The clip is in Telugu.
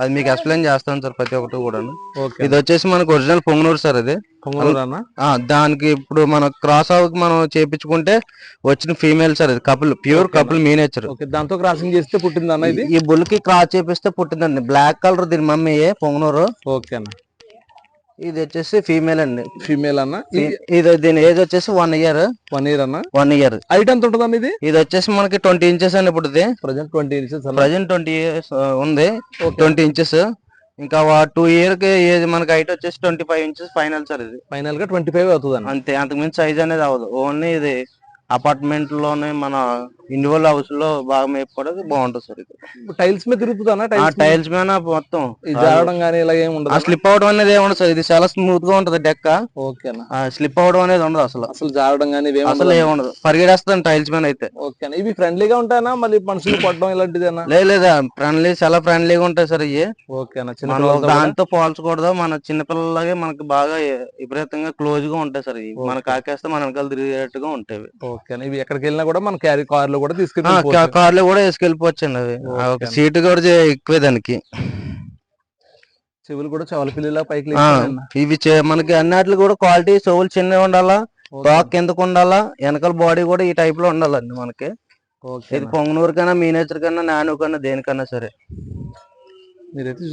అది మీకు ఎక్స్ప్లెయిన్ చేస్తాను సార్ ప్రతి ఒక్కటి కూడా. ఇది వచ్చేసి మనకు ఒరిజినల్ పొంగనూరు సార్. అది దానికి ఇప్పుడు మన క్రాస్ ఆవుకి మనం చేపించుకుంటే వచ్చిన ఫీమేల్ సార్. ఇది కపుల్, ప్యూర్ కపుల్ మీనేచర్. దాంతో క్రాసింగ్ చేస్తే పుట్టిందన్న ఇది. ఈ బుల్కి క్రాస్ చేపిస్తే పుట్టిందండి. బ్లాక్ కలర్ దీని మమ్మీ పొంగనూరు. ఓకే అన్న. ఇది వచ్చేసి ఫీమేల్ అండి. ఫీమేల్ అన్న. ఇది దీని ఏజ్ వచ్చేసి 1 ఇయర్. 1 ఇయర్ అన్న. 1 ఇయర్. హైట్ ఎంత ఉంటుంది అన్న ఇది? ఇది వచ్చేసి మనకి 20 ఇంచెస్ అండి. ఇప్పుడు ప్రజెంట్ 20 ఇంచెస్. ప్రజెంట్ 20 ఇయర్స్ ఉంది. 20 ఇంచెస్. ఇంకా 2 ఇయర్ కి ఏజ్ మనకి హైట్ వచ్చేసి 25 ఇంచెస్ ఫైనల్ సార్. ఇది ఫైనల్ గా 25 అవుతుంది అంతే. అంతకుమించి సైజ్ అనేది అవ్వదు. ఓన్లీ ఇది అపార్ట్మెంట్ లోనే మన ఇండివిజువల్ హౌస్ లో బాగా మేపుకోవడానికి బాగుంటుంది సార్. ఇది టైల్స్ మీద తిరుగుతుందా? టైల్స్ మీద మొత్తం జారడం కానీ ఇలా ఏమి ఉండదు. స్లిప్ అవడం అనేది ఏమి ఉండదు సార్. ఇది చాలా స్మూత్ గా ఉంటది డెక్క. ఓకే. స్లిప్ అవడం అనేది ఉండదు అసలు జారడం కానీ అసలు ఏమి ఉండదు. పరిగెడేస్తాను టైల్స్ మీద అయితే. ఓకే. ఇవి ఫ్రెండ్లీగా ఉంటాయనా మళ్ళీ మనుషులు పడడం ఇలాంటిదేనా? లేదా ఫ్రెండ్లీ, చాలా ఫ్రెండ్లీగా ఉంటాయి సార్ ఇవి. ఓకే. దాంతో పోల్చకూడదు. మన చిన్నపిల్లలాగే మనకి బాగా విపరీతంగా క్లోజ్ గా ఉంటాయి సార్. ఇవి మన కాకేస్తే మన వెనకాల తిరిగేట్టుగా ఉంటాయి. ఓకే. ఇవి ఎక్కడికి వెళ్ళినా కూడా మన క్యారీ కార్ లో కూడా కార్ లో కూడా వేసుకెళ్ళిపోవచ్చండి. అవి ఒక సీటు కూడా ఎక్కువే దానికి. చెవులు కూడా చవల పిల్లల పైకి. ఇవి మనకి అన్నిట్లు కూడా క్వాలిటీ. చెవులు చిన్నవి ఉండాలా, టాక్ కిందకు ఉండాలా, వెనకాల బాడీ కూడా ఈ టైప్ లో ఉండాలండి మనకి. ఇది పొంగనూరు కన్నా, మీనేచర్ కన్నా, నాను కన్నా, దేనికన్నా సరే. మీరైతే